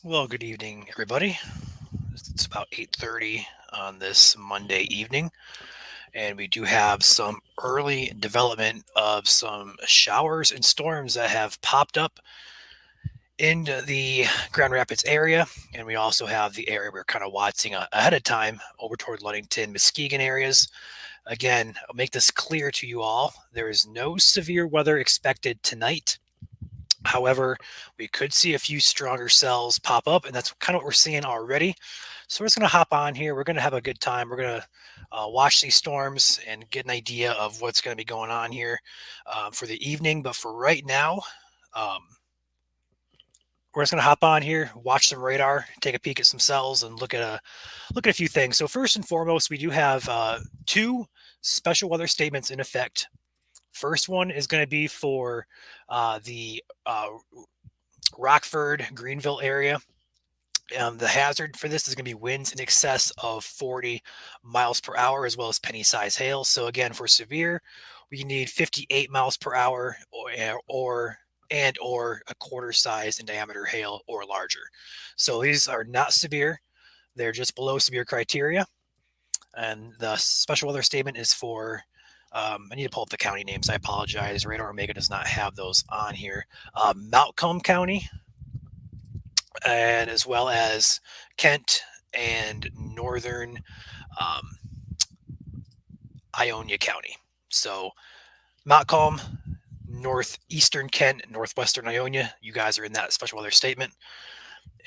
Well, good evening, everybody. It's about 8:30 on this Monday evening, and we do have some early development of some showers and storms that have popped up in the Grand Rapids area, and we also have the area we're kind of watching ahead of time over toward Ludington, Muskegon areas. Again, I'll make this clear to you all. There is no severe weather expected tonight. However, we could see a few stronger cells pop up, and that's kind of what we're seeing already. So we're just going to hop on here. We're going to have a good time. We're going to watch these storms and get an idea of what's going to be going on here for the evening. But for right now, um, we're just going to hop on here, watch some radar, take a peek at some cells, and look at a few things. So first and foremost, we do have two special weather statements in effect. First one is going to be for the Rockford, Greenville area. The hazard for this is going to be winds in excess of 40 miles per hour, as well as penny size hail. So again, for severe, we need 58 miles per hour or a quarter size in diameter hail or larger. So these are not severe; they're just below severe criteria. And the special weather statement is for. I need to pull up the county names. I apologize. Radar Omega does not have those on here. Malcolm County, and as well as Kent and northern um, Ionia County. So Montcalm, northeastern Kent, northwestern Ionia, you guys are in that special weather statement.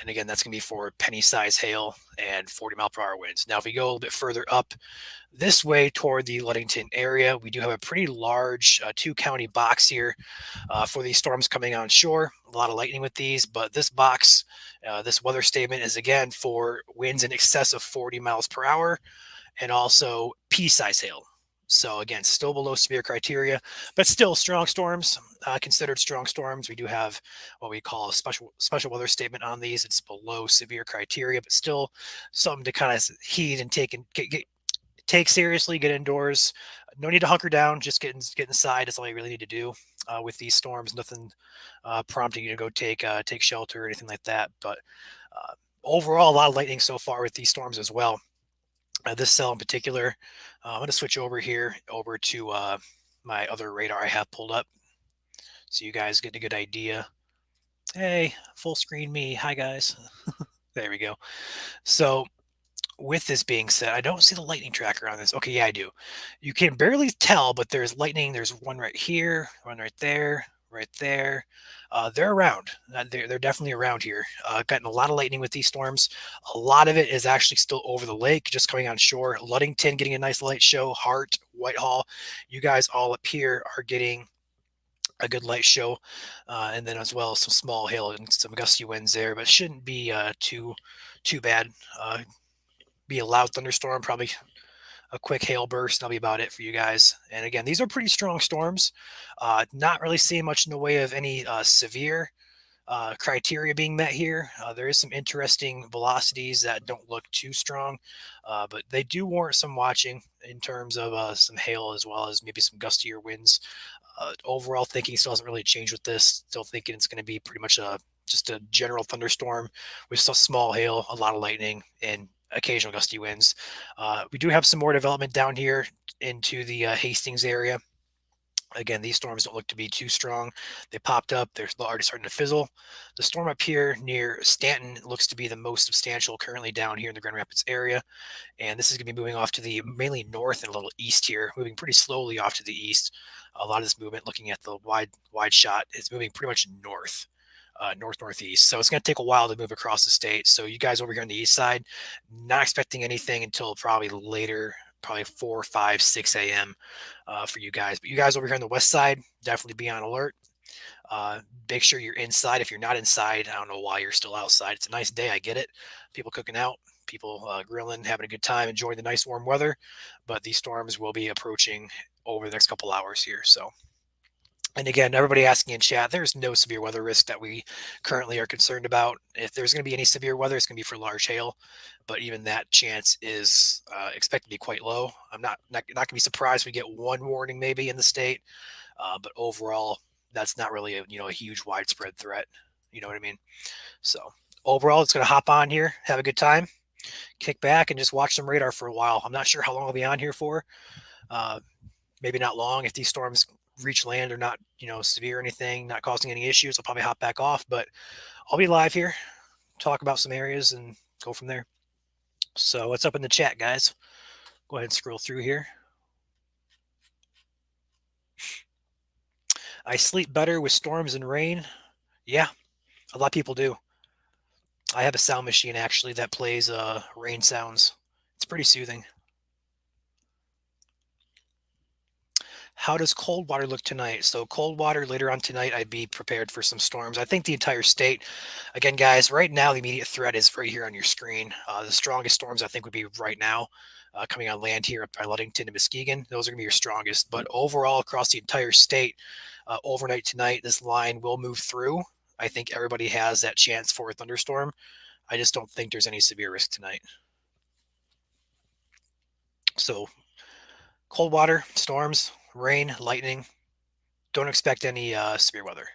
And again, that's going to be for penny size hail and 40-mile-per-hour winds. Now, if we go a little bit further up this way toward the Ludington area, we do have a pretty large two-county box here for these storms coming on shore. A lot of lightning with these, but this box, this weather statement is again for winds in excess of 40 miles per hour and also pea-size hail. So again, still below severe criteria, but still strong storms. Considered strong storms. We do have what we call a special weather statement on these. It's below severe criteria, but still something to kind of heed and take seriously. Get indoors. No need to hunker down. Just get inside. That's all you really need to do with these storms. Nothing prompting you to go take shelter or anything like that. But uh, overall, a lot of lightning so far with these storms as well. This cell in particular, I'm going to switch over here over to my other radar I have pulled up so you guys get a good idea. Hey, full screen me. Hi, guys. There we go. So, with this being said, I don't see the lightning tracker on this. Okay, yeah, I do. You can barely tell, but there's lightning. There's one right here, one right there, right there. They're around. They're definitely around here. Gotten a lot of lightning with these storms. A lot of it is actually still over the lake, just coming on shore. Ludington getting a nice light show. Hart, Whitehall, you guys all up here are getting a good light show, and then as well some small hail and some gusty winds there, but shouldn't be too bad. Be a loud thunderstorm, probably a quick hail burst. That'll be about it for you guys. And again, these are pretty strong storms. Not really seeing much in the way of any severe criteria being met here. There is some interesting velocities that don't look too strong, but they do warrant some watching in terms of some hail as well as maybe some gustier winds. Overall thinking still hasn't really changed with this. Still thinking it's going to be pretty much just a general thunderstorm with some small hail, a lot of lightning, and occasional gusty winds. We do have some more development down here into the Hastings area. Again, these storms don't look to be too strong. They popped up. They're already starting to fizzle. The storm up here near Stanton looks to be the most substantial currently down here in the Grand Rapids area. And this is going to be moving off to the mainly north and a little east here, moving pretty slowly off to the east. A lot of this movement, looking at the wide shot, is moving pretty much north. Northeast. So it's going to take a while to move across the state. So you guys over here on the east side, not expecting anything until probably later, probably 4, 5, 6 a.m. For you guys. But you guys over here on the west side, definitely be on alert. Make sure you're inside. If you're not inside, I don't know why you're still outside. It's a nice day. I get it. People cooking out, people grilling, having a good time, enjoying the nice warm weather. But these storms will be approaching over the next couple hours here. So. And again, everybody asking in chat, there's no severe weather risk that we currently are concerned about. If there's going to be any severe weather, it's going to be for large hail, but even that chance is expected to be quite low. I'm not going to be surprised if we get one warning maybe in the state, but overall, that's not really a huge widespread threat. You know what I mean? So Overall, it's going to hop on here, have a good time, kick back, and just watch some radar for a while. I'm not sure how long I'll be on here for. Uh, Maybe not long. If these storms reach land or not, severe or anything, not causing any issues, I'll probably hop back off. But I'll be live here, talk about some areas, and go from there. So, what's up in the chat, guys? Go ahead and scroll through here. I sleep better with storms and rain. Yeah, a lot of people do. I have a sound machine actually that plays rain sounds. It's pretty soothing. How does cold water look tonight? So cold water later on tonight, I'd be prepared for some storms. I think the entire state, again, guys, right now the immediate threat is right here on your screen. The strongest storms I think would be right now coming on land here up by Ludington and Muskegon. Those are going to be your strongest. But overall, across the entire state, overnight tonight, this line will move through. I think everybody has that chance for a thunderstorm. I just don't think there's any severe risk tonight. So cold water, storms, rain, lightning. Don't expect any severe weather.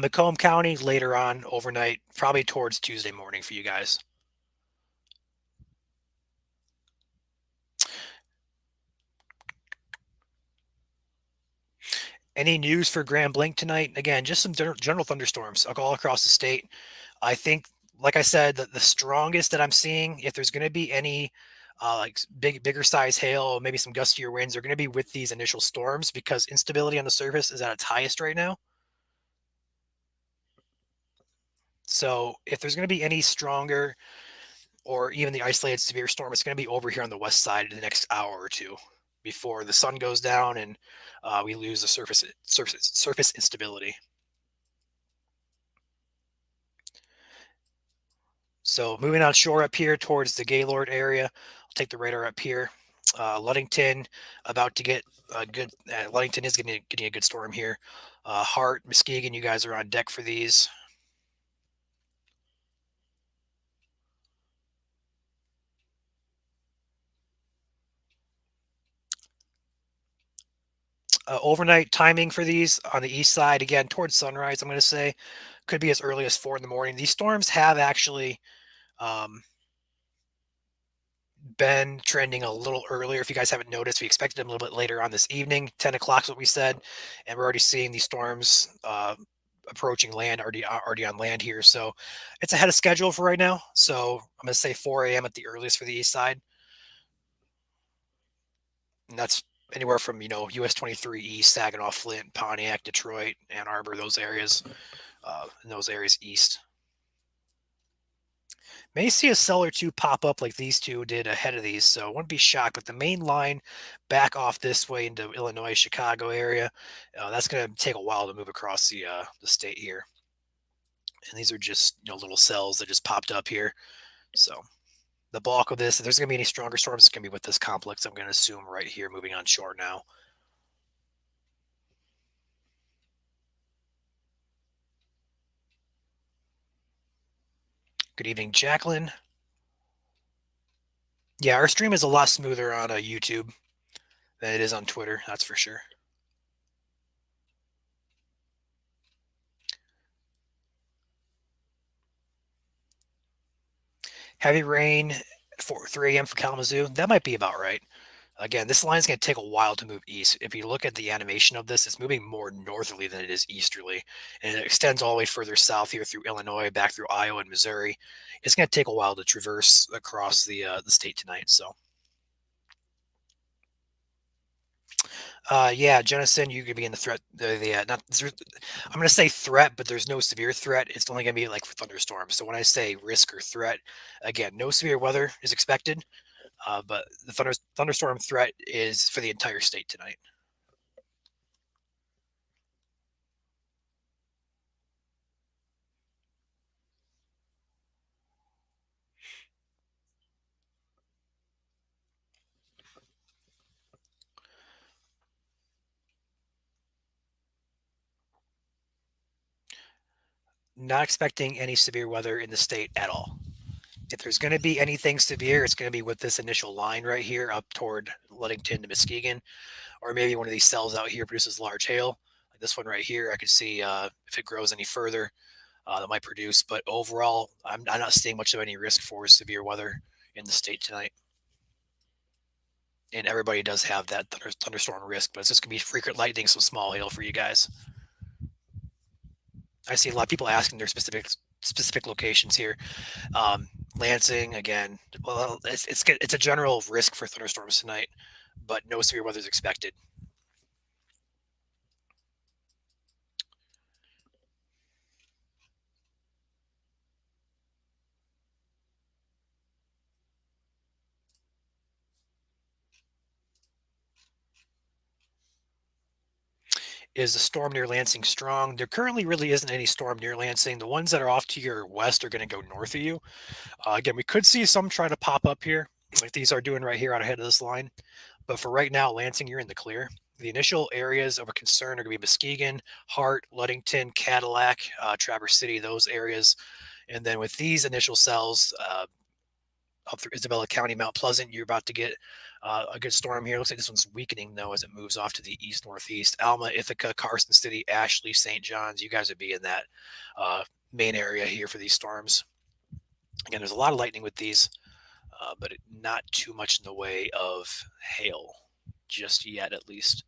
Macomb County later on overnight, probably towards Tuesday morning for you guys. Any news for Grand Blink tonight? Again, just some general thunderstorms all across the state. I think, like I said, the strongest that I'm seeing, if there's going to be any like bigger size hail, maybe some gustier winds, are going to be with these initial storms because instability on the surface is at its highest right now. So if there's going to be any stronger or even the isolated severe storm, it's going to be over here on the west side in the next hour or two before the sun goes down and we lose the surface instability. So moving on shore up here towards the Gaylord area, I'll take the radar up here. Ludington about to get a good. Ludington is getting a good storm here. Hart, Muskegon, you guys are on deck for these. Overnight timing for these on the east side, again, towards sunrise, I'm going to say, could be as early as 4 in the morning. These storms have actually um, been trending a little earlier. If you guys haven't noticed, we expected them a little bit later on this evening. 10 o'clock is what we said. And we're already seeing these storms approaching land, already on land here. So it's ahead of schedule for right now. So I'm going to say 4 a.m. at the earliest for the east side. And that's anywhere from US 23 East, Saginaw, Flint, Pontiac, Detroit, Ann Arbor, those areas, in those areas east. May see a cell or two pop up like these two did ahead of these, so I wouldn't be shocked. But the main line back off this way into Illinois, Chicago area, that's going to take a while to move across the state here. And these are just little cells that just popped up here. So the bulk of this, if there's going to be any stronger storms, it's going to be with this complex. I'm going to assume right here, moving on shore now. Good evening, Jacqueline. Yeah, our stream is a lot smoother on YouTube than it is on Twitter. That's for sure. Heavy rain, 3 a.m. for Kalamazoo. That might be about right. Again, this line is going to take a while to move east. If you look at the animation of this, it's moving more northerly than it is easterly. And it extends all the way further south here through Illinois, back through Iowa and Missouri. It's going to take a while to traverse across the state tonight. So, yeah, Jennison, you could be in the threat. Not. I'm going to say threat, but there's no severe threat. It's only going to be like for thunderstorms. So when I say risk or threat, again, no severe weather is expected. But the thunderstorm threat is for the entire state tonight. Not expecting any severe weather in the state at all. If there's going to be anything severe, it's going to be with this initial line right here up toward Ludington to Muskegon, or maybe one of these cells out here produces large hail. This one right here, I could see if it grows any further, that might produce. But overall, I'm not seeing much of any risk for severe weather in the state tonight. And everybody does have that thunderstorm risk, but it's just gonna be frequent lightning, some small hail for you guys. I see a lot of people asking their specific locations here. Um, Lansing again. Well, it's a general risk for thunderstorms tonight, but no severe weather is expected. Is the storm near Lansing strong? There currently really isn't any storm near Lansing. The ones that are off to your west are going to go north of you. Again, we could see some try to pop up here, like these are doing right here out ahead of this line. But for right now, Lansing, you're in the clear. The initial areas of a concern are going to be Muskegon, Hart, Ludington, Cadillac, Traverse City, those areas. And then with these initial cells, up through Isabella County, Mount Pleasant, you're about to get a good storm here. Looks like this one's weakening though as it moves off to the east northeast. Alma, Ithaca, Carson City, Ashley, St. John's. You guys would be in that main area here for these storms. Again, there's a lot of lightning with these, but not too much in the way of hail just yet, at least.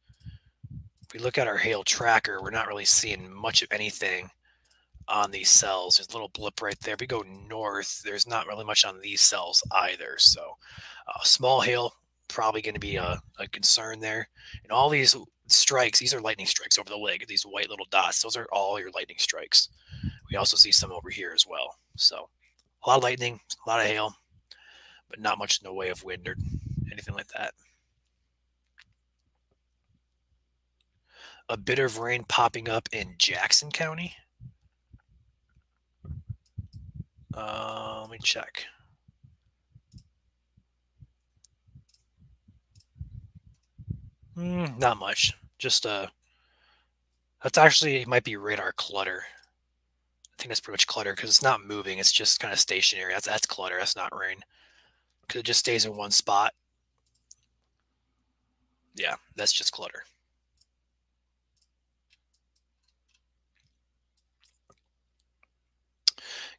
If we look at our hail tracker, we're not really seeing much of anything on these cells. There's a little blip right there. If we go north, there's not really much on these cells either. So, small hail probably going to be a concern there. And all these strikes, these are lightning strikes over the lake. These white little dots, those are all your lightning strikes. We also see some over here as well. So, a lot of lightning, a lot of hail, but not much in the way of wind or anything like that. A bit of rain popping up in Jackson County. Let me check. Not much. Just that's actually might be radar clutter. I think that's pretty much clutter because it's not moving. It's just kind of stationary. That's clutter. That's not rain because it just stays in one spot. Yeah, that's just clutter.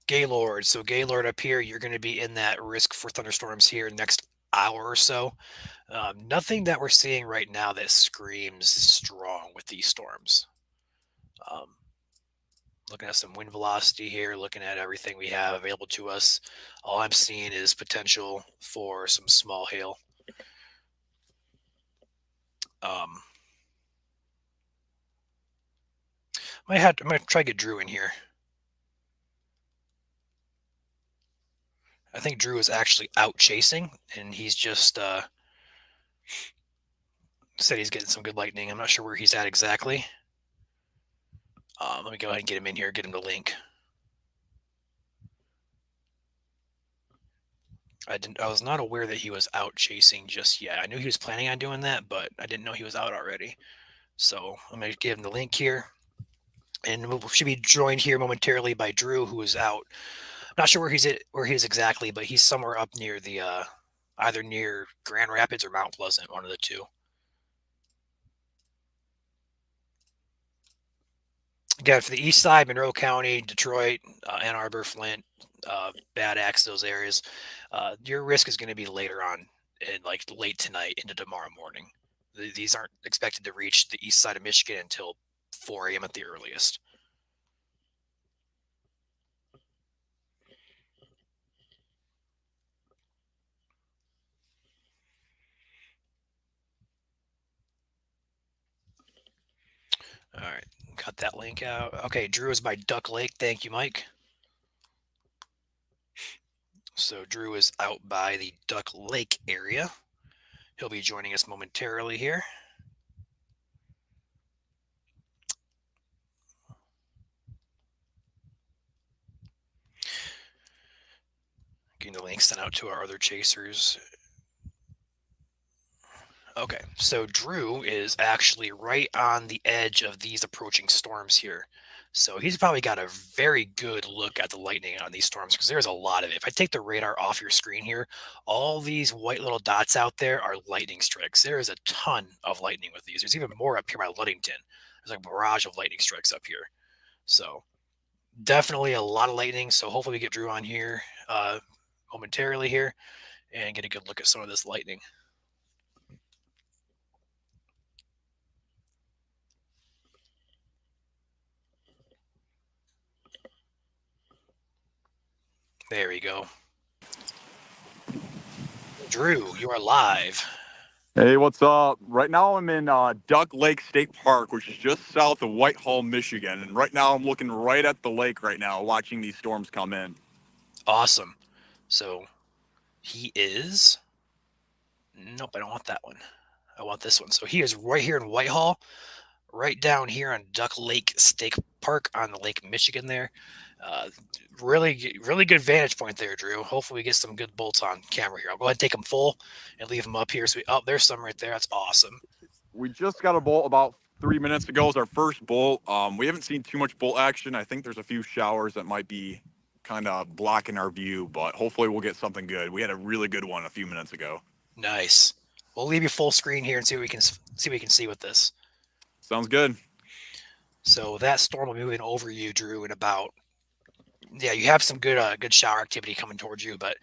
Gaylord. So Gaylord up here, you're going to be in that risk for thunderstorms here next hour or so. Nothing that we're seeing right now that screams strong with these storms. Um, Looking at some wind velocity here, looking at everything we have available to us. All I'm seeing is potential for some small hail. Um, I'm gonna try to get Drew in here. I think Drew is actually out chasing, and he's just said he's getting some good lightning. I'm not sure where he's at exactly. Let me go ahead and get him in here, get him the link. I was not aware that he was out chasing just yet. I knew he was planning on doing that, but I didn't know he was out already. So I'm gonna give him the link here, and we should be joined here momentarily by Drew, who is out. Not sure where he is exactly, but he's somewhere up near the either near Grand Rapids or Mount Pleasant, one of the two. Again, for the east side, Monroe County, Detroit, Ann Arbor, Flint, Bad Axe, those areas, your risk is going to be later on, in like late tonight into tomorrow morning. These aren't expected to reach the east side of Michigan until 4 a.m. at the earliest. All right, got that link out. Okay, Drew is by Duck Lake. Thank you, Mike. So Drew is out by the Duck Lake area. He'll be joining us momentarily here. Getting the link sent out to our other chasers. Okay, so Drew is actually right on the edge of these approaching storms here. So he's probably got a very good look at the lightning on these storms because there's a lot of it. If I take the radar off your screen here, all these white little dots out there are lightning strikes. There is a ton of lightning with these. There's even more up here by Ludington. There's like a barrage of lightning strikes up here. So definitely a lot of lightning. So hopefully we get Drew on here momentarily here and get a good look at some of this lightning. There we go. Drew, you are live. Hey, what's up? Right now I'm in Duck Lake State Park, which is just south of Whitehall, Michigan. And right now I'm looking right at the lake right now, watching these storms come in. Awesome. So he is. Nope, I don't want that one. I want this one. So he is right here in Whitehall, right down here on Duck Lake State Park on the Lake Michigan there. Uh, really good vantage point there, Drew. Hopefully we get some good bolts on camera here. I'll go ahead and take them full and leave them up here. So there's some right there. That's awesome. We just got a bolt about 3 minutes ago. Is our first bolt. We haven't seen too much bolt action. I think there's a few showers that might be kind of blocking our view, but hopefully we'll get something good. We had a really good one a few minutes ago. Nice. We'll leave you full screen here and see what we can see with this. Sounds good. So that storm will be moving over you, Drew, in about you have some good shower activity coming towards you, but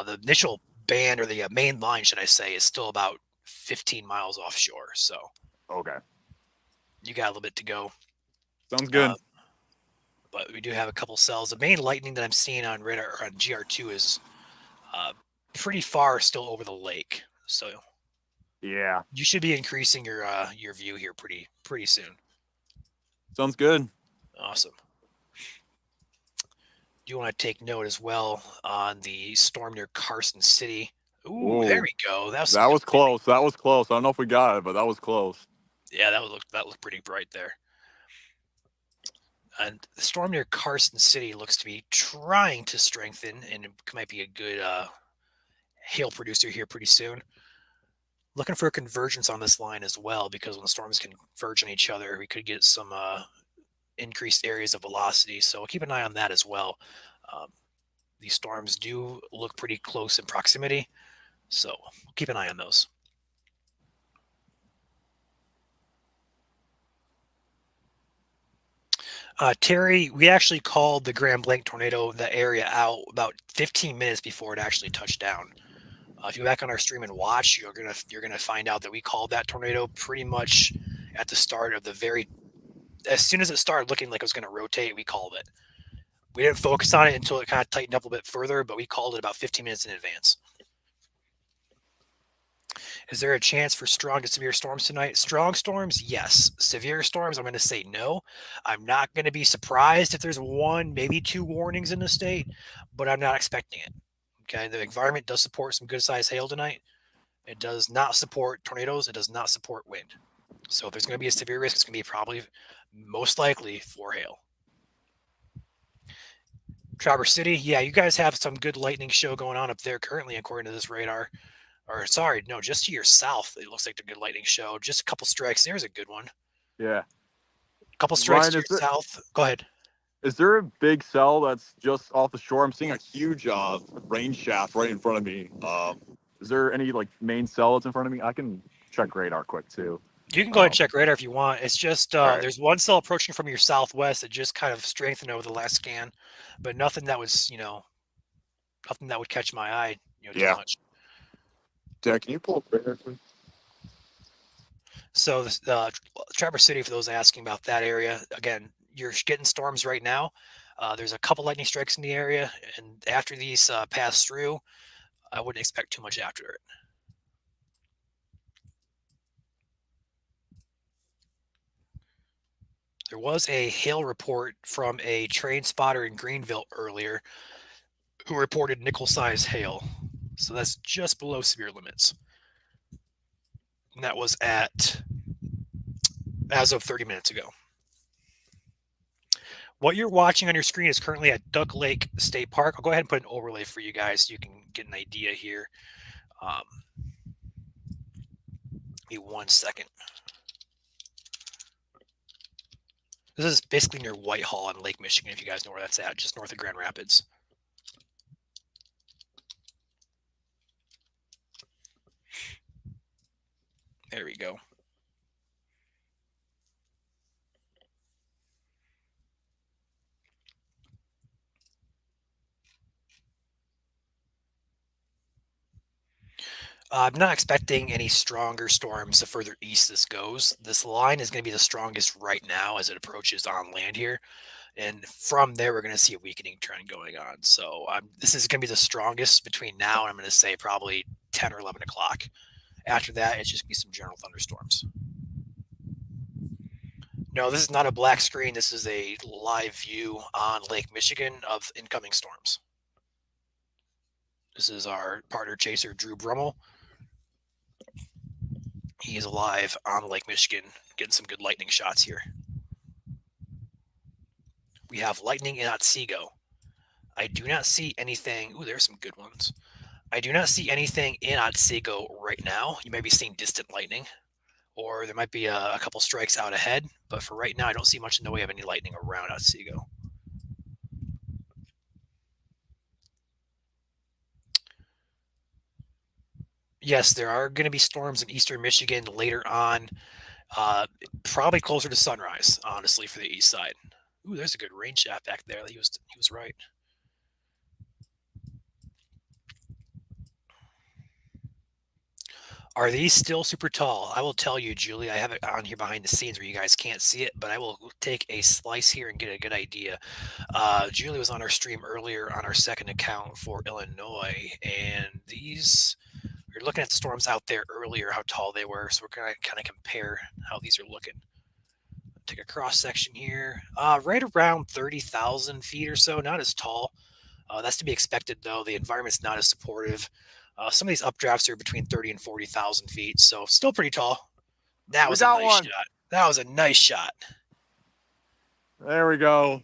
the initial band or the main line, should I say, is still about 15 miles offshore. So Okay. you got a little bit to go. Sounds Uh, good. but we do have a couple cells. The main lightning that I'm seeing on radar or on GR2 is uh, pretty far still over the lake. So Yeah. you should be increasing your view here pretty soon. Sounds good. Awesome. Do you want to take note as well on the storm near Carson City? Ooh, there Whoa. we go. That was some That good was lightning. close. That was close. I don't know if we got it, but that was close. Yeah, that looked pretty bright there. And the storm near Carson City looks to be trying to strengthen, and it might be a good hail producer here pretty soon. Looking for a convergence on this line as well, because when the storms converge on each other, we could get some increased areas of velocity. So keep an eye on that as well. Um, these storms do look pretty close in proximity, so keep an eye on those. Terry, we actually called the Grand Blanc tornado, the area, out about 15 minutes before it actually touched down. If you go back on our stream and watch, you're gonna find out that we called that tornado pretty much at the start of the very. As soon as it started looking like it was going to rotate, we called it. We didn't focus on it until it kind of tightened up a little bit further, but we called it about 15 minutes in advance. Is there a chance for strong to severe storms tonight? Strong storms, yes. Severe storms, I'm going to say no. I'm not going to be surprised if there's one, maybe two warnings in the state, but I'm not expecting it. Okay, the environment does support some good sized hail tonight. It does not support tornadoes. It does not support wind. So if there's going to be a severe risk, it's going to be probably most likely for hail. Traverse City, yeah, you guys have some good lightning show going on up there currently, according to this radar. Or sorry, no, just to your south, it looks like a good lightning show. Just a couple strikes. There's a good one. Yeah. A couple strikes Ryan, to your south. Go ahead. is there a big cell that's just off the shore? I'm seeing a huge rain shaft right in front of me. Is there any like main cell that's in front of me? I can check radar quick too. You can go ahead and Um, check radar if you want. It's just all right. there's one cell approaching from your southwest that just kind of strengthened over the last scan, but nothing that was nothing that would catch my eye too Yeah. much. Dad, can you pull up radar, please? So this, Traverse City, for those asking about that area, again, you're getting storms right now. There's a couple lightning strikes in the area, and after these pass through, I wouldn't expect too much after it. There was a hail report from a train spotter in Greenville earlier who reported nickel-sized hail. So that's just below severe limits. And that was as of 30 minutes ago. What you're watching on your screen is currently at Duck Lake State Park. I'll go ahead and put an overlay for you guys so you can get an idea here. Give me 1 second. This is basically near Whitehall on Lake Michigan, if you guys know where that's at, just north of Grand Rapids. There we go. I'm not expecting any stronger storms the further east this goes. This line is going to be the strongest right now as it approaches on land here. And from there, we're going to see a weakening trend going on. So this is going to be the strongest between now and I'm going to say probably 10 or 11 o'clock. After that, it's just going to be some general thunderstorms. No, this is not a black screen. This is a live view on Lake Michigan of incoming storms. This is our partner chaser, Drew Brummel. He is live on Lake Michigan, getting some good lightning shots here. We have lightning in Otsego. I do not see anything. Ooh, there's some good ones. I do not see anything in Otsego right now. You may be seeing distant lightning, or there might be a couple strikes out ahead. But for right now, I don't see much in the way of any lightning around Otsego. Yes, there are going to be storms in eastern Michigan later on, probably closer to sunrise, honestly, for the east side. Ooh, there's a good rain shaft back there. He was right. Are these still super tall? I will tell you, Julie. I have it on here behind the scenes where you guys can't see it, but I will take a slice here and get a good idea. Julie was on our stream earlier on our second account for Illinois, and these we were looking at the storms out there earlier, how tall they were. So we're gonna kind of compare how these are looking. Take a cross section here, right around 30,000 feet or so. Not as tall. That's to be expected, though. The environment's not as supportive. Some of these updrafts are between 30 and 40,000 feet, so still pretty tall. That We was a got nice one. shot. That was a nice shot. There we go.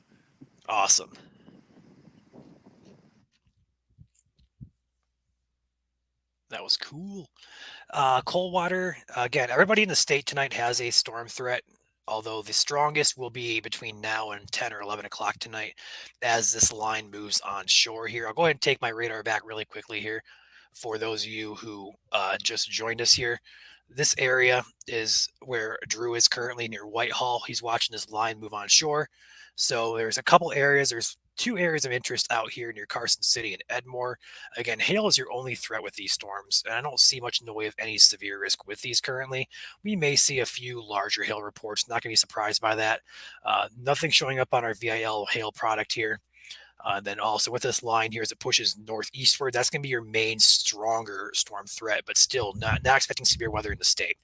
Awesome. That was cool. Coldwater, again, everybody in the state tonight has a storm threat, although the strongest will be between now and 10 or 11 o'clock tonight as this line moves on shore here. I'll go ahead and take my radar back really quickly here for those of you who just joined us here. This area is where Drew is currently near Whitehall. He's watching this line move on shore. So there's a couple areas. There's two areas of interest out here near Carson City and Edmore. Again, hail is your only threat with these storms, and I don't see much in the way of any severe risk with these currently. We may see a few larger hail reports. Not going to be surprised by that. Nothing showing up on our VIL hail product here. Then also with this line here as it pushes northeastward, that's going to be your main stronger storm threat, but still not expecting severe weather in the state.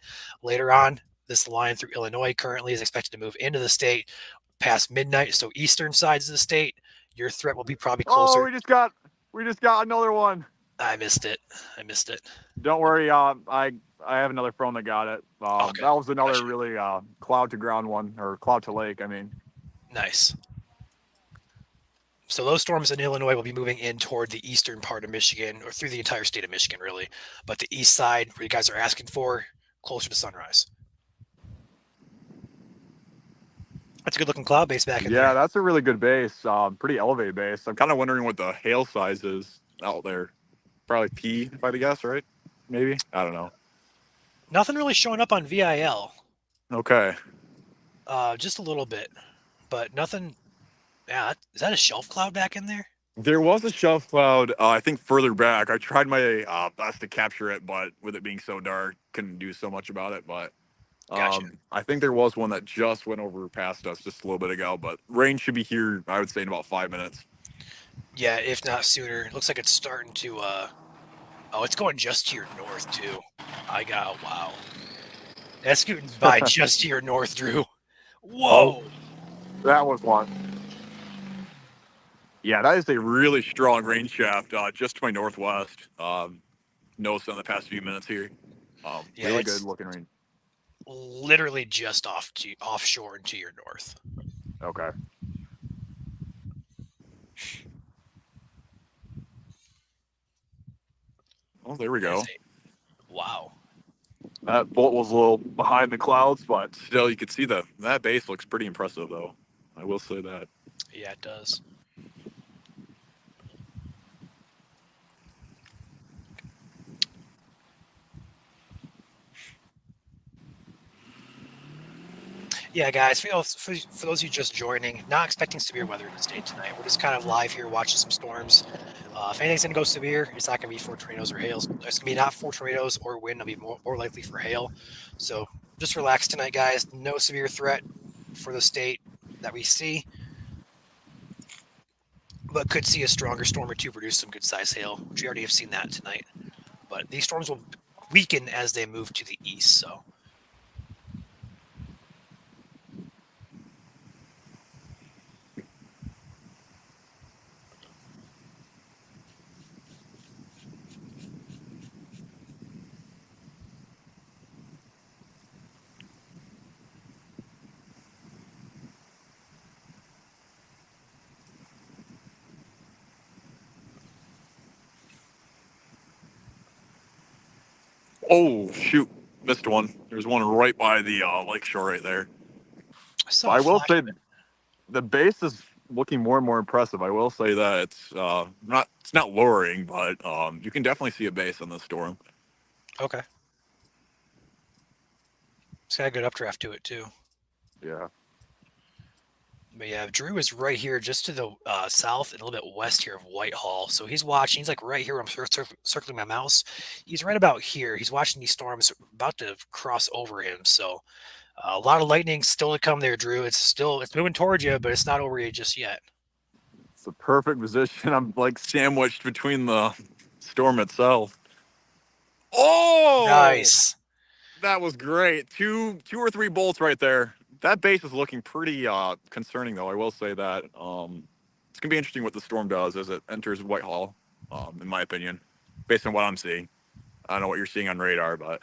Later on, this line through Illinois currently is expected to move into the state past midnight. So eastern sides of the state, your threat will be probably Oh, closer. we just got another one. I missed it. Don't worry. I have another phone that got it. Okay, That was another gotcha. really cloud to ground one, or cloud to lake. I mean, Nice. So those storms in Illinois will be moving in toward the eastern part of Michigan, or through the entire state of Michigan, really. But the east side, where you guys are asking for, closer to sunrise. That's a good looking cloud base back in yeah, there. that's a really good base. Pretty elevated base. I'm kind of wondering what the hail size is out there. Probably P, if I had to guess, right? Maybe. I don't know. Nothing really showing up on VIL. Okay. Just a little bit, but nothing. Yeah, is that a shelf cloud back in there? There was a shelf cloud, I think further back. I tried my best to capture it, but with it being so dark, couldn't do so much about it. But Gotcha. I think there was one that just went over past us just a little bit ago. But rain should be here, I would say, in about 5 minutes. Yeah, if not sooner. It looks like it's starting to. Oh, it's going just to your north too. Wow. That's scooting by just to your north, Drew. Whoa. Oh, that was one. Yeah, that is a really strong rain shaft just to my northwest. Noticed in the past few minutes here. Yeah, Really good it's looking rain. literally just offshore and to your north. Okay. Oh, there we go. Wow. That bolt was a little behind the clouds, but still, you could see that base looks pretty impressive, though. I will say that. Yeah, it does. Yeah, guys, for those of you just joining, not expecting severe weather in the state tonight. We're just kind of live here watching some storms. If anything's going to go severe, it's not going to be for tornadoes or hail. It's going to be not for tornadoes or wind. It'll be more likely for hail. So just relax tonight, guys. No severe threat for the state that we see, but could see a stronger storm or two produce some good size hail, which we already have seen that tonight. But these storms will weaken as they move to the east. So Oh shoot, missed one. There's one right by the lake shore right there. I But saw a I will flash say of it. the base is looking more and more impressive. I will say that it's not lowering, but you can definitely see a base on this storm. Okay. It's got a good updraft to it, too. Yeah. But yeah, Drew is right here, just to the south and a little bit west here of Whitehall. So he's watching. He's like right here. Where I'm circling my mouse. He's right about here. He's watching these storms about to cross over him. So a lot of lightning still to come there, Drew. It's moving towards you, but it's not over you just yet. It's a perfect position. I'm like sandwiched between the storm itself. Oh, Nice. that was great. Two or three bolts right there. That base is looking pretty concerning though. I will say that. It's gonna be interesting what the storm does as it enters Whitehall. In my opinion, based on what I'm seeing. I don't know what you're seeing on radar, but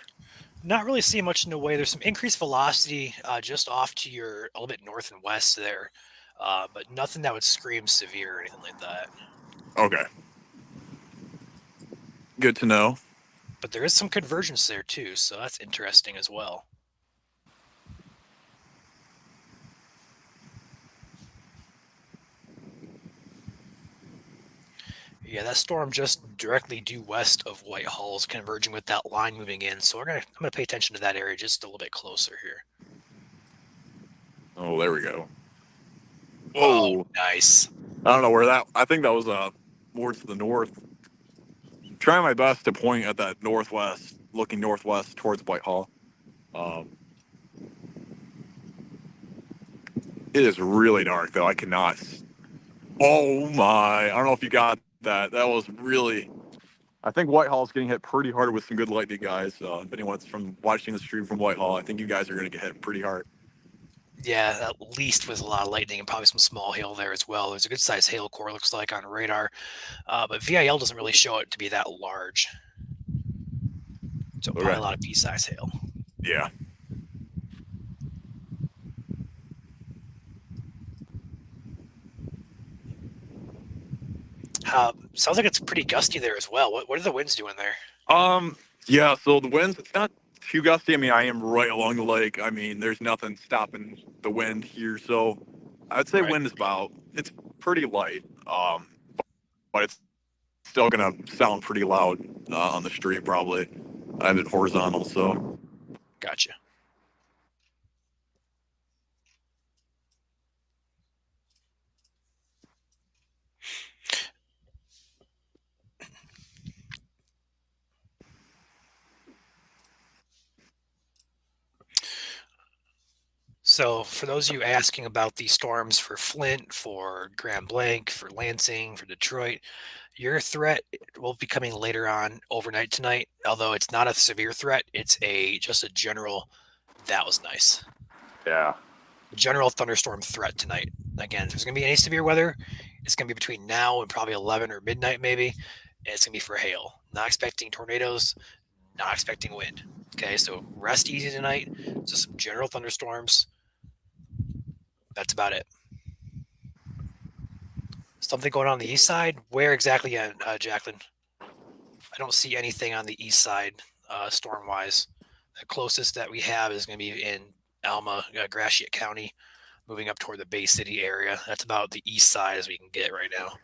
Not really seeing much in the way. There's some increased velocity just off to your a little bit north and west there, but nothing that would scream severe or anything like that. okay, good to know. But there is some convergence there too, so that's interesting as well. Yeah, that storm just directly due west of Whitehall is converging with that line moving in. So I'm gonna pay attention to that area just a little bit closer here. Oh, there we go. Oh, Whoa, nice. I don't know where that. I think that was more to the north. Trying my best to point at that northwest, looking northwest towards Whitehall. Um, it is really dark though. I cannot. Oh my! I don't know if you got that. That was really. I think Whitehall's getting hit pretty hard with some good lightning, guys. If anyone's from watching the stream from Whitehall, I think you guys are going to get hit pretty hard. Yeah, at least with a lot of lightning and probably some small hail there as well. There's a good sized hail core looks like on radar, but VIL doesn't really show it to be that large. So probably Okay. a lot of pea size hail. Yeah. Sounds like it's pretty gusty there as well. What are the winds doing there? Um. Yeah. So the winds. It's not too gusty. I mean, I am right along the lake. I mean, there's nothing stopping the wind here. So I'd say Right. wind is about. It's pretty light. But it's still gonna sound pretty loud on the street probably. I have it horizontal. So Gotcha. So, for those of you asking about these storms for Flint, for Grand Blanc, for Lansing, for Detroit, your threat will be coming later on overnight tonight. Although it's not a severe threat, it's a just a general. That was nice. yeah. General thunderstorm threat tonight. Again, if there's going to be any severe weather, it's going to be between now and probably 11 or midnight, maybe. And it's going to be for hail. Not expecting tornadoes, not expecting wind. Okay, so rest easy tonight. Just some general thunderstorms. That's about it. Something going on the east side? Where exactly, Jacqueline? I don't see anything on the east side, storm wise. The closest that we have is going to be in Alma, Gratiot County, moving up toward the Bay City area. That's about the east side as we can get right now.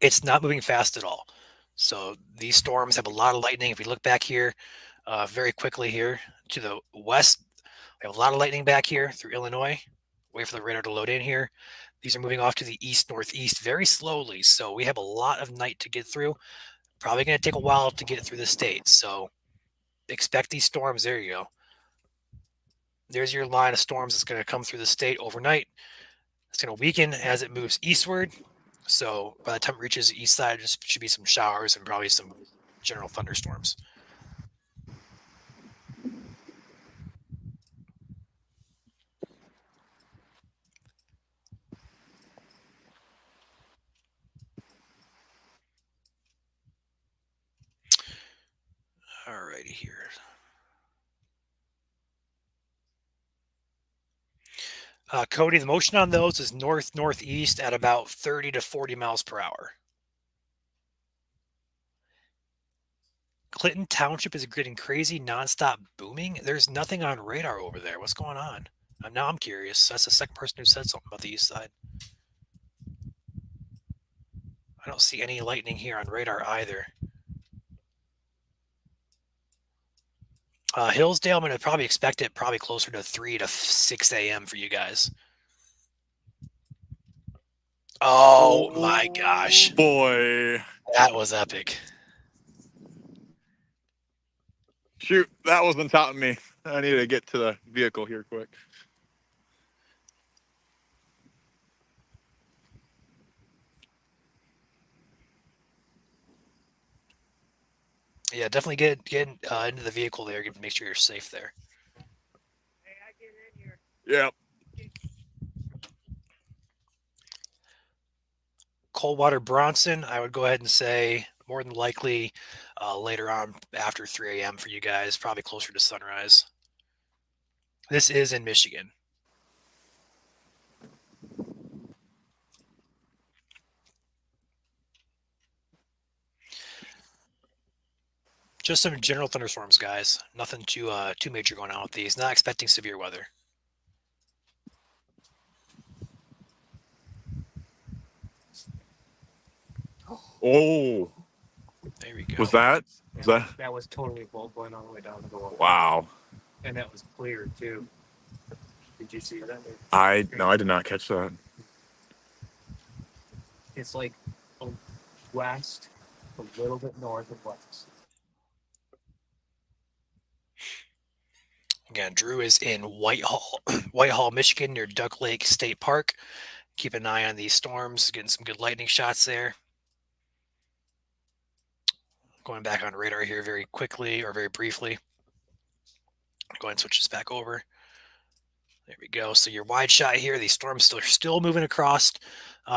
It's not moving fast at all. So these storms have a lot of lightning. If we look back here very quickly here to the west, we have a lot of lightning back here through Illinois. Wait for the radar to load in here. These are moving off to the east northeast very slowly. So we have a lot of night to get through. Probably going to take a while to get through the state. So expect these storms. There you go. There's your line of storms that's going to come through the state overnight. It's going to weaken as it moves eastward. So by the time it reaches the east side, there should be some showers and probably some general thunderstorms. All righty here. Cody, the motion on those is north-northeast at about 30 to 40 miles per hour. Clinton Township is getting crazy, nonstop booming. There's nothing on radar over there. What's going on? Now I'm curious. That's the second person who said something about the east side. I don't see any lightning here on radar either. Hillsdale, I'm going to probably expect it probably closer to 3 to 6 a.m. for you guys. Oh my gosh. Boy. That was epic. Shoot, that wasn't topping me. I need to get to the vehicle here quick. Yeah, definitely get into the vehicle there. Make sure you're safe there. Hey, I get in here. Yep. Coldwater Bronson, I would go ahead and say more than likely later on after 3 a.m. for you guys, probably closer to sunrise. This is in Michigan. Just some general thunderstorms, guys. Nothing too major going on with these. Not expecting severe weather. Oh. There we go. Was that? That was totally bolt going all the way down to the water. Wow. And that was clear too. Did you see that? No, I did not catch that. It's like west, a little bit north of west. Again, Drew is in Whitehall, Michigan, near Duck Lake State Park. Keep an eye on these storms, getting some good lightning shots there. Going back on radar here very quickly or very briefly. Go ahead and switch this back over. There we go. So your wide shot here, these storms still moving across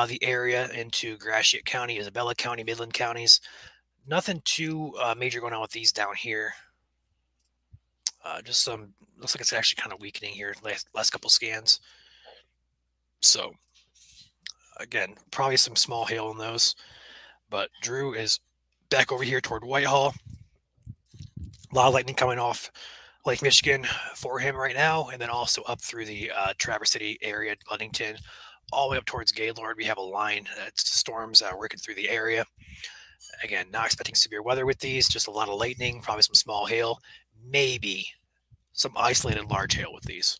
the area into Gratiot County, Isabella County, Midland counties. Nothing too major going on with these down here. Just some, looks like it's actually kind of weakening here last couple scans. So again, probably some small hail in those. But Drew is back over here toward Whitehall. A lot of lightning coming off Lake Michigan for him right now, and then also up through the Traverse City area, Ludington, all the way up towards Gaylord. We have a line that storms working through the area. Again, not expecting severe weather with these, just a lot of lightning, probably some small hail, maybe some isolated large hail with these.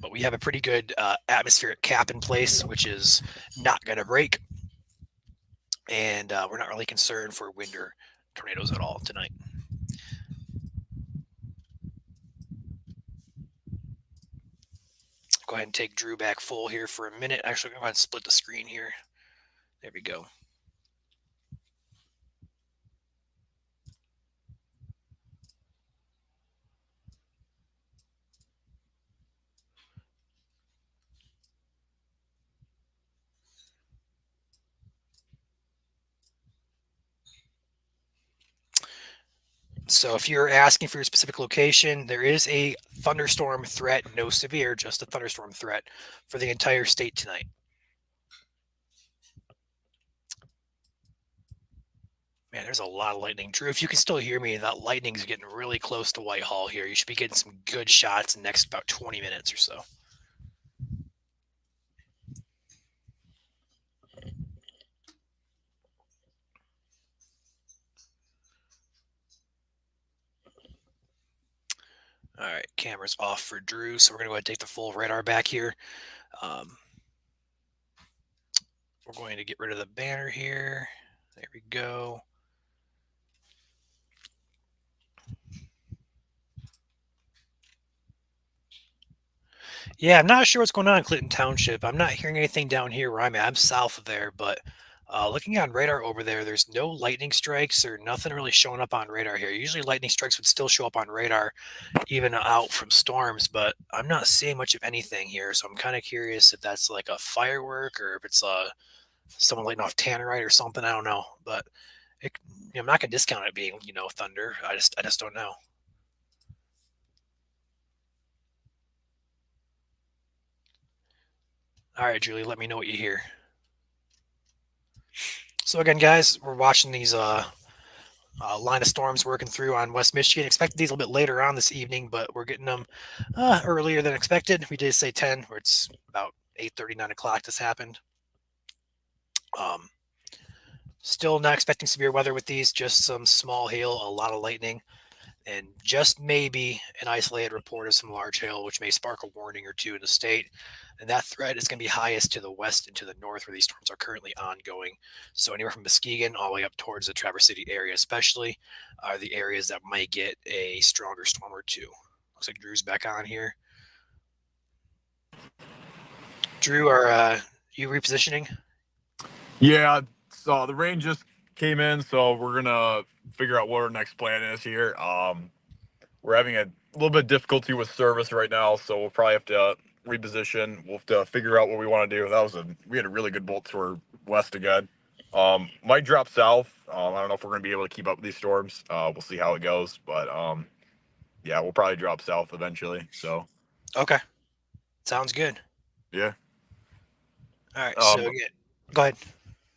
But we have a pretty good atmospheric cap in place, which is not going to break. And we're not really concerned for wind or tornadoes at all tonight. Go ahead and take Drew back full here for a minute. Actually, I'm going to go ahead and split the screen here. There we go. So if you're asking for your specific location, there is a thunderstorm threat, no severe, just a thunderstorm threat for the entire state tonight. Man, there's a lot of lightning. Drew, if you can still hear me, that lightning's getting really close to Whitehall here. You should be getting some good shots in the next about 20 minutes or so. All right, camera's off for Drew, so we're going to go ahead and take the full radar back here. Um, we're going to get rid of the banner here. There we go. Yeah, I'm not sure what's going on in Clinton Township. I'm not hearing anything down here where I'm at. I'm south of there, but looking on radar over there, there's no lightning strikes or nothing really showing up on radar here. Usually, lightning strikes would still show up on radar, even out from storms, but I'm not seeing much of anything here. So I'm kind of curious if that's like a firework or if it's someone lighting off tannerite or something. I don't know, but I'm not gonna discount it being thunder. I just don't know. All right, Julie, let me know what you hear. So again, guys, we're watching these line of storms working through on West Michigan. Expected these a little bit later on this evening, but we're getting them earlier than expected. We did say 10, where it's about 8:30, 9 o'clock. This happened. Um, Still not expecting severe weather with these. Just some small hail, a lot of lightning, and just maybe an isolated report of some large hail, which may spark a warning or two in the state. And that threat is going to be highest to the west and to the north, where these storms are currently ongoing. So anywhere from Muskegon all the way up towards the Traverse City area, especially, are the areas that might get a stronger storm or two. Looks like Drew's back on here. Drew, are you repositioning? Yeah, so the rain just came in, so we're gonna figure out what our next plan is here. We're having a little bit of difficulty with service right now, so we'll probably have to reposition. We'll have to figure out what we want to do. We had a really good bolt tour west again. Might drop south. I don't know if we're gonna be able to keep up with these storms. We'll see how it goes, but yeah, we'll probably drop south eventually. So Okay, sounds good. yeah, All right, so but yeah, go ahead.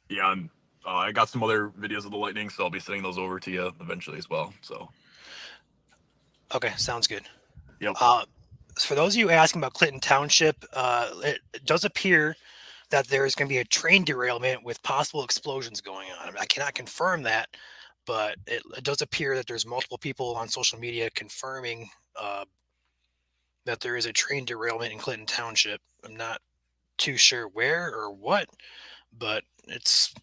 yeah, and I got some other videos of the lightning, so I'll be sending those over to you eventually as well. So Okay, sounds good. yep. Uh, for those of you asking about Clinton Township, it does appear that there is going to be a train derailment with possible explosions going on. I mean, I cannot confirm that, but it does appear that there's multiple people on social media confirming that there is a train derailment in Clinton Township. I'm not too sure where or what, but it's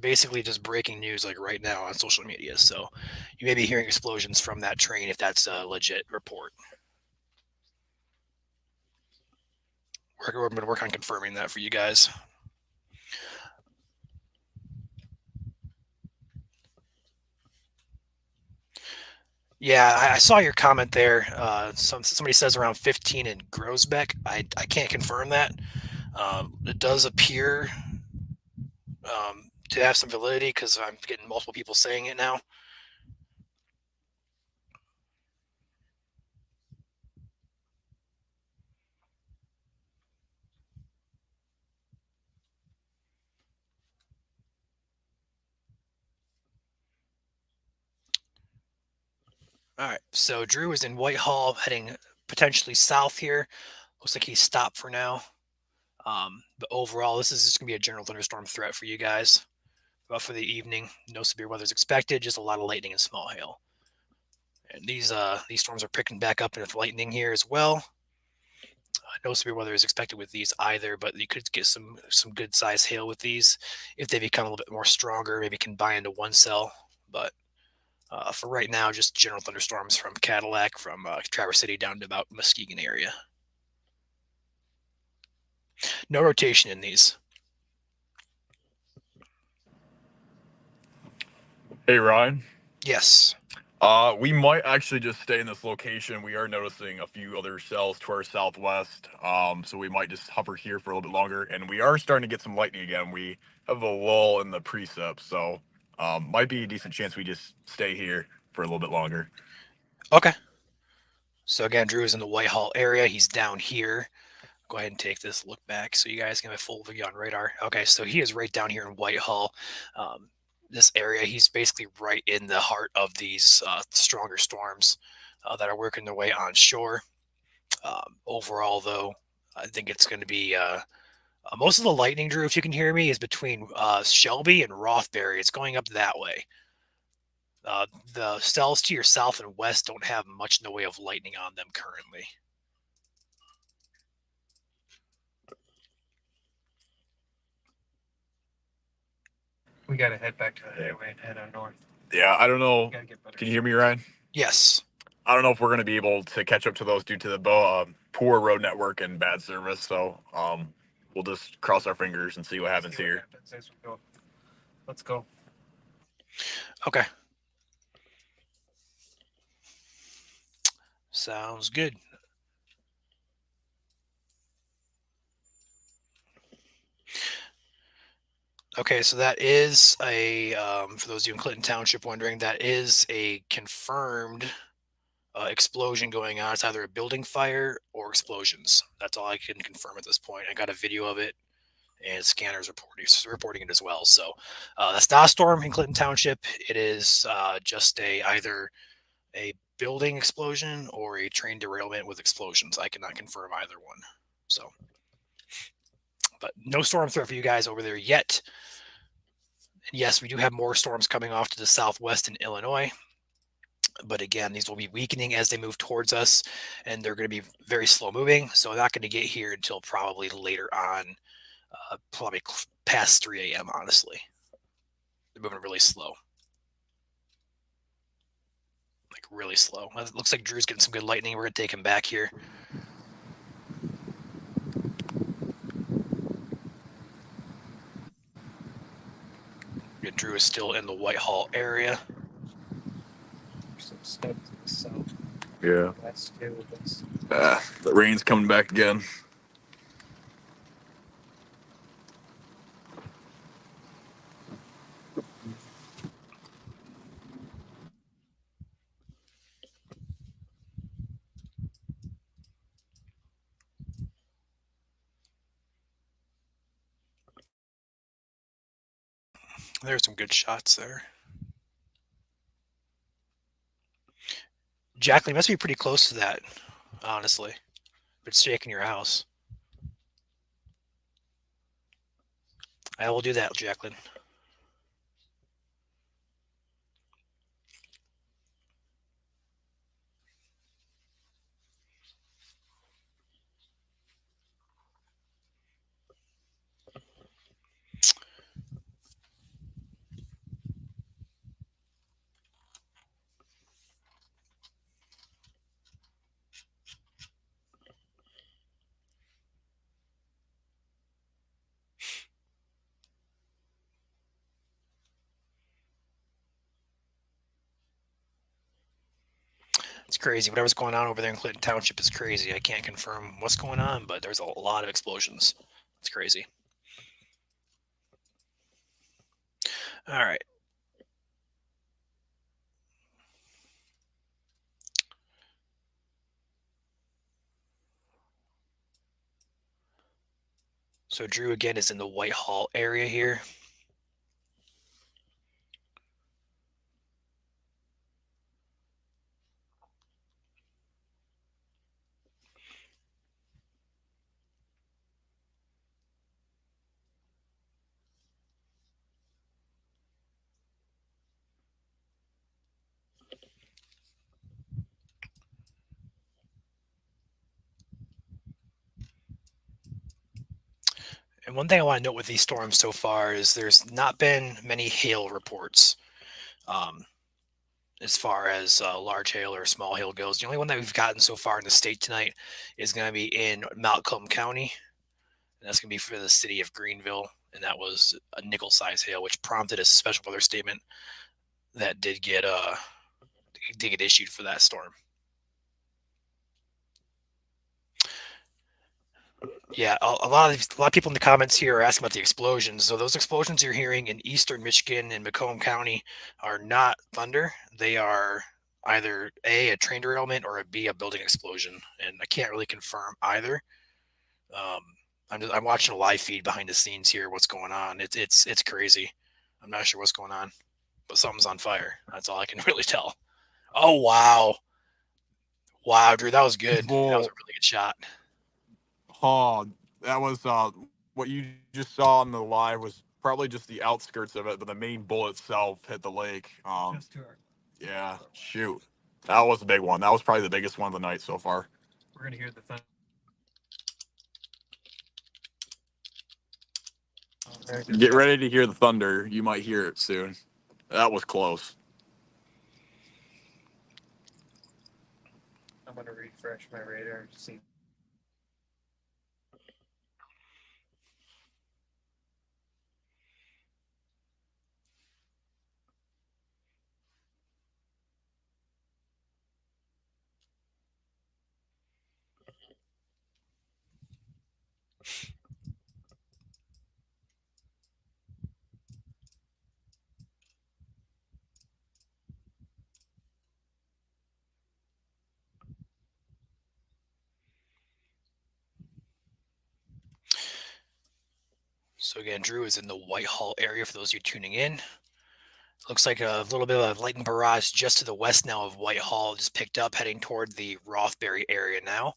basically just breaking news like right now on social media. So you may be hearing explosions from that train if that's a legit report. We're going to work on confirming that for you guys. Yeah, I saw your comment there. Somebody says around 15 in Grosbeck. I can't confirm that. It does appear to have some validity because I'm getting multiple people saying it now. All right, so Drew is in Whitehall, heading potentially south here. Looks like he's stopped for now. But overall, this is just going to be a general thunderstorm threat for you guys. But for the evening, no severe weather is expected, just a lot of lightning and small hail. And these storms are picking back up with lightning here as well. No severe weather is expected with these either, but you could get some good size hail with these if they become a little bit more stronger. Maybe combine into one cell. But for right now, just general thunderstorms from Cadillac, from Traverse City down to about Muskegon area. No rotation in these. Hey Ryan. Yes. We might actually just stay in this location. We are noticing a few other cells to our southwest. So we might just hover here for a little bit longer. And we are starting to get some lightning again. We have a lull in the precip, so might be a decent chance we just stay here for a little bit longer. Okay. So again, Drew is in the Whitehall area. He's down here. Go ahead and take this look back so you guys can have a full view on radar. Okay, so he is right down here in Whitehall. This area, he's basically right in the heart of these stronger storms that are working their way onshore. Overall, though, I think it's going to be most of the lightning, Drew, if you can hear me, is between Shelby and Rothbury. It's going up that way. The cells to your south and west don't have much in the way of lightning on them currently. We gotta head back to the highway and head on north. Yeah, I don't know. Gotta get better. Can you hear me, Ryan? Yes. I don't know if we're going to be able to catch up to those due to the poor road network and bad service. So we'll just cross our fingers and see what happens here. Happens as we go. Let's go. Okay. Sounds good. Okay, so that is a, for those of you in Clinton Township wondering, that is a confirmed explosion going on. It's either a building fire or explosions. That's all I can confirm at this point. I got a video of it, and scanners reporting it as well. So that's not a storm in Clinton Township. It is just either a building explosion or a train derailment with explosions. I cannot confirm either one. So, but no storm threat for you guys over there yet. And yes, we do have more storms coming off to the southwest in Illinois. But again, these will be weakening as they move towards us, and they're going to be very slow moving. So they're not going to get here until probably later on, probably past 3 a.m., honestly. They're moving really slow. Like really slow. It looks like Drew's getting some good lightning. We're going to take him back here. Drew is still in the Whitehall area. Some stuff to the south. Yeah. West too. The rain's coming back again. There's some good shots there. Jacqueline, must be pretty close to that, honestly. If it's shaking your house. I will do that, Jacqueline. It's crazy. Whatever's going on over there in Clinton Township is crazy. I can't confirm what's going on, but there's a lot of explosions. It's crazy. All right. So Drew again is in the Whitehall area here. And one thing I want to note with these storms so far is there's not been many hail reports as far as large hail or small hail goes. The only one that we've gotten so far in the state tonight is going to be in Malcolm County. And that's going to be for the city of Greenville. And that was a nickel size hail, which prompted a special weather statement that did get issued for that storm. Yeah, a lot of people in the comments here are asking about the explosions. So those explosions you're hearing in eastern Michigan and Macomb County are not thunder. They are either a train derailment or a building explosion, and I can't really confirm either. I'm watching a live feed behind the scenes here. What's going on? It's crazy. I'm not sure what's going on, but something's on fire. That's all I can really tell. Oh wow, Drew, that was good. That was a really good shot. Oh, that was what you just saw on the live was probably just the outskirts of it, but the main bullet itself hit the lake. Just to our Yeah, shoot. That was a big one. That was probably the biggest one of the night so far. We're gonna hear the thunder. Get ready to hear the thunder. You might hear it soon. That was close. I'm gonna refresh my radar to see. So again, Drew is in the Whitehall area for those of you tuning in. Looks like a little bit of a lightning barrage just to the west now of Whitehall, just picked up heading toward the Rothbury area now.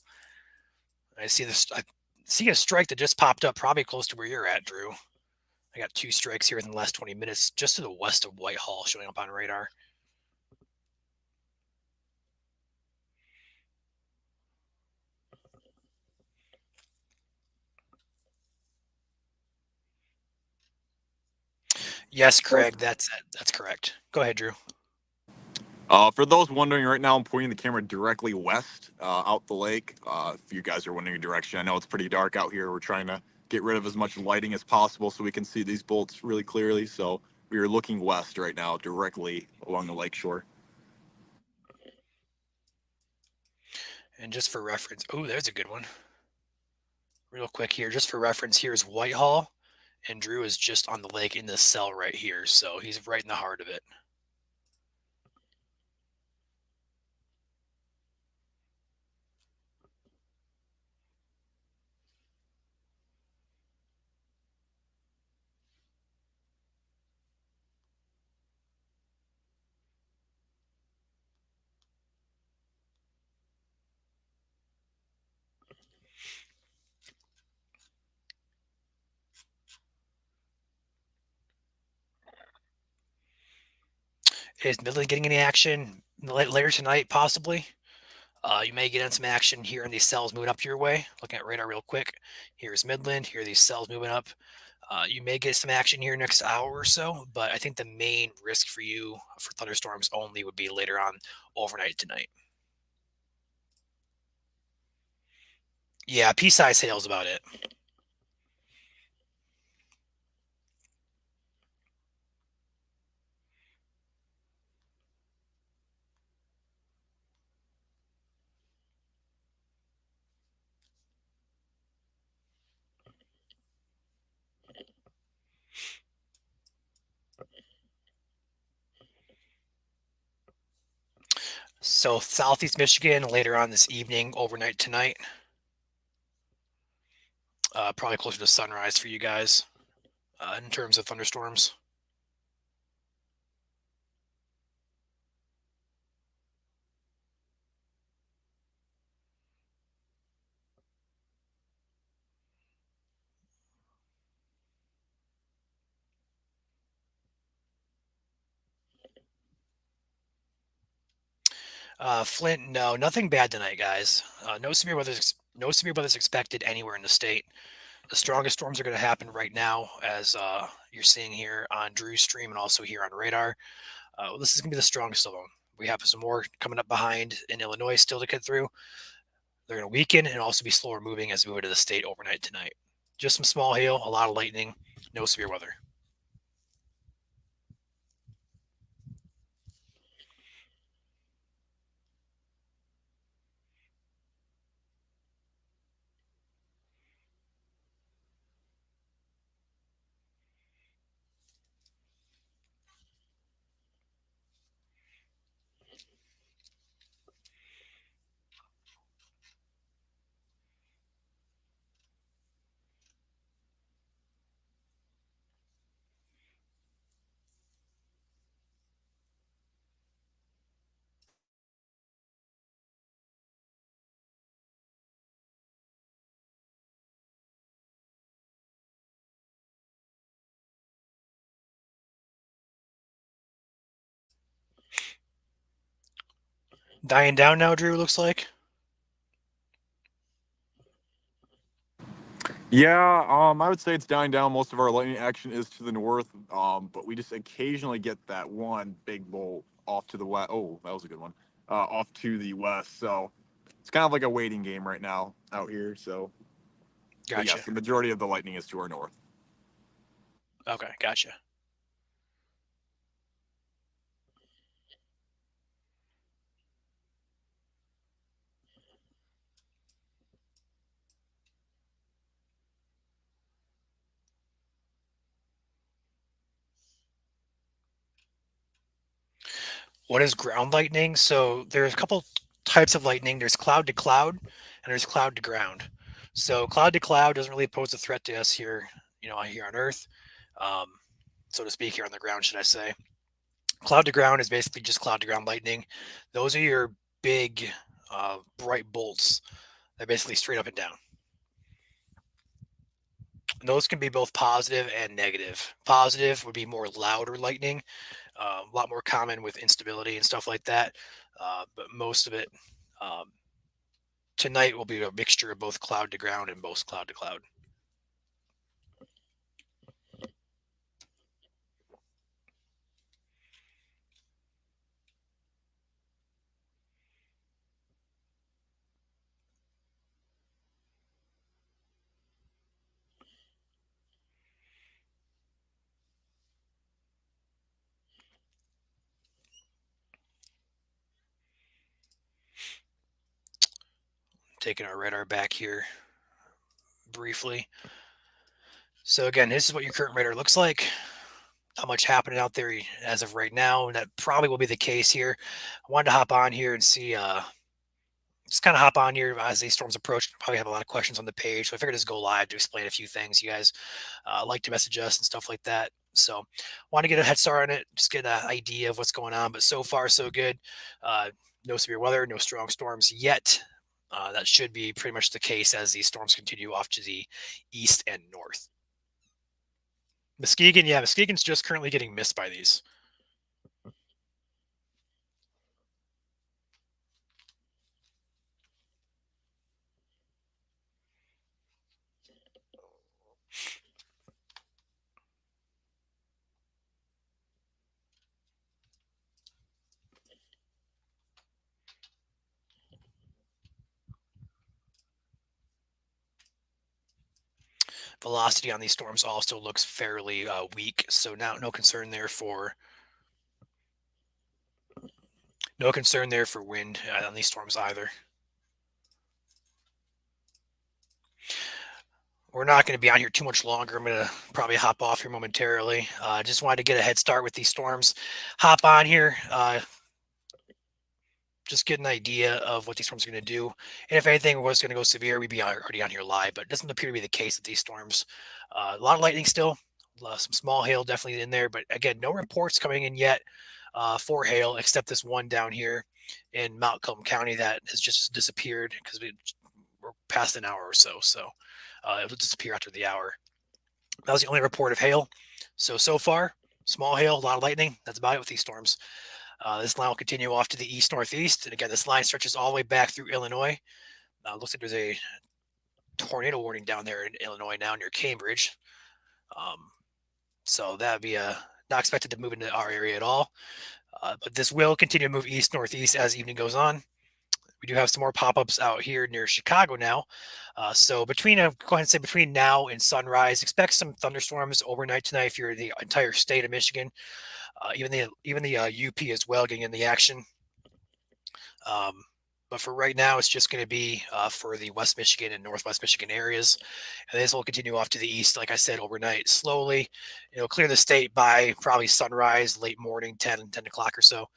I see this. I see a strike that just popped up, probably close to where you're at, Drew. I got 2 strikes here in the last 20 minutes, just to the west of Whitehall, showing up on radar. Yes, Craig, that's it. That's correct. Go ahead, Drew. For those wondering, right now I'm pointing the camera directly west, out the lake. If you guys are wondering your direction, I know it's pretty dark out here. We're trying to get rid of as much lighting as possible so we can see these bolts really clearly. So we are looking west right now, directly along the lake shore. And just for reference, oh, there's a good one. Real quick here, just for reference, here's Whitehall, and Drew is just on the lake in this cell right here, so he's right in the heart of it. Is Midland getting any action later tonight, possibly? You may get in some action here in these cells moving up your way. Looking at radar real quick. Here's Midland. Here are these cells moving up. You may get some action here next hour or so, but I think the main risk for you for thunderstorms only would be later on overnight tonight. Yeah, pea-sized hail is about it. So southeast Michigan later on this evening, overnight tonight. Probably closer to sunrise for you guys in terms of thunderstorms. Flint, no, nothing bad tonight, guys. No severe weather. No severe weather is expected anywhere in the state. The strongest storms are going to happen right now, as you're seeing here on Drew's stream and also here on radar. This is going to be the strongest of them. We have some more coming up behind in Illinois still to get through. They're going to weaken and also be slower moving as we move into the state overnight tonight. Just some small hail, a lot of lightning, no severe weather. Dying down now, Drew, looks like. Yeah, I would say it's dying down. Most of our lightning action is to the north, but we just occasionally get that one big bolt off to the west. Oh, that was a good one. Off to the west. So it's kind of like a waiting game right now out here. So, but Gotcha. yes, the majority of the lightning is to our north. Okay, gotcha. What is ground lightning? So there's a couple types of lightning. There's cloud to cloud, and there's cloud to ground. So cloud to cloud doesn't really pose a threat to us here, here on Earth, um, so to speak, here on the ground, should I say? Cloud to ground is basically just cloud to ground lightning. Those are your big, bright bolts. They're basically straight up and down. And those can be both positive and negative. Positive would be more louder lightning, a lot more common with instability and stuff like that. But most of it um, tonight will be a mixture of both cloud to ground and both cloud to cloud. Taking our radar back here briefly. So again, this is what your current radar looks like. Not much happening out there as of right now, and that probably will be the case here. I wanted to hop on here and see, just kind of hop on here as these storms approach. Probably have a lot of questions on the page, so I figured just go live to explain a few things. You guys like to message us and stuff like that. So, want to get a head start on it, just get an idea of what's going on. But so far, so good. No severe weather, no strong storms yet. That should be pretty much the case as these storms continue off to the east and north. Muskegon, yeah, Muskegon's just currently getting missed by these. Velocity on these storms also looks fairly weak, so now no concern there for wind on these storms either. We're not going to be on here too much longer. I'm going to probably hop off here momentarily. Just wanted to get a head start with these storms. Hop on here. Just get an idea of what these storms are going to do. And if anything was going to go severe, we'd be already on here live. But it doesn't appear to be the case with these storms. A lot of lightning still, some small hail definitely in there. But again, no reports coming in yet for hail, except this one down here in Montcalm County that has just disappeared because we're past an hour or so. So it will disappear after the hour. That was the only report of hail. So far, small hail, a lot of lightning. That's about it with these storms. This line will continue off to the east northeast, and again, this line stretches all the way back through Illinois. Looks like there's a tornado warning down there in Illinois now near Cambridge. So that would be not expected to move into our area at all. But this will continue to move east northeast as evening goes on. We do have some more pop-ups out here near Chicago now. So go ahead and say between now and sunrise, expect some thunderstorms overnight tonight if you're in the entire state of Michigan. Even the UP as well getting in the action. But for right now, it's just going to be for the West Michigan and Northwest Michigan areas. And this will continue off to the east, like I said, overnight slowly. Clear the state by probably sunrise, late morning, 10 o'clock or so.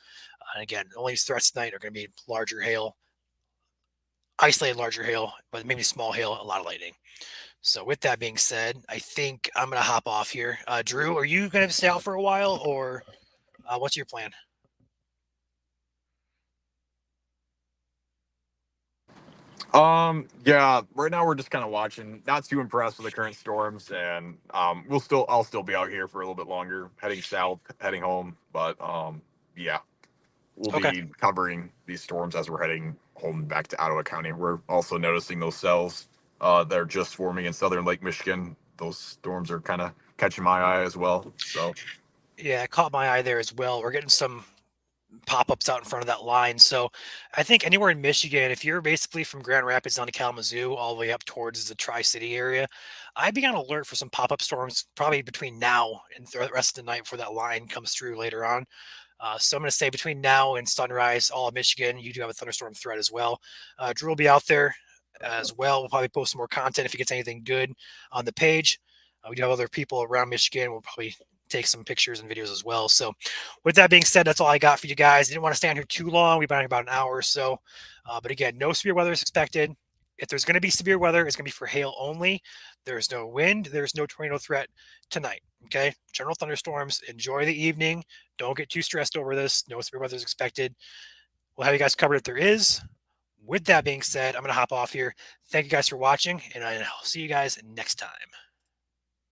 And again, the only threats tonight are going to be larger hail, isolated larger hail, but maybe small hail, a lot of lightning. So with that being said, I think I'm going to hop off here. Drew, are you going to stay out for a while, or what's your plan? Yeah, right now we're just kind of watching, not too impressed with the current storms, and I'll still be out here for a little bit longer, heading south, heading home, but yeah. we'll Okay. be covering these storms as we're heading home back to Ottawa County. We're also noticing those cells that are just forming in southern Lake Michigan. Those storms are kind of catching my eye as well. So Yeah, it caught my eye there as well. We're getting some pop-ups out in front of that line. So I think anywhere in Michigan, if you're basically from Grand Rapids down to Kalamazoo, all the way up towards the Tri-City area, I'd be on alert for some pop-up storms probably between now and the rest of the night before that line comes through later on. So I'm going to say between now and sunrise, all of Michigan, you do have a thunderstorm threat as well. Drew will be out there as well. We'll probably post some more content if he gets anything good on the page. We do have other people around Michigan. We'll probably take some pictures and videos as well. So with that being said, that's all I got for you guys. I didn't want to stand here too long. We've been here about an hour or so. But again, no severe weather is expected. If there's going to be severe weather, it's going to be for hail only. There's no wind. There's no tornado threat tonight. Okay. General thunderstorms. Enjoy the evening. Don't get too stressed over this. No severe weather is expected. We'll have you guys covered if there is. With that being said, I'm going to hop off here. Thank you guys for watching, and I'll see you guys next time.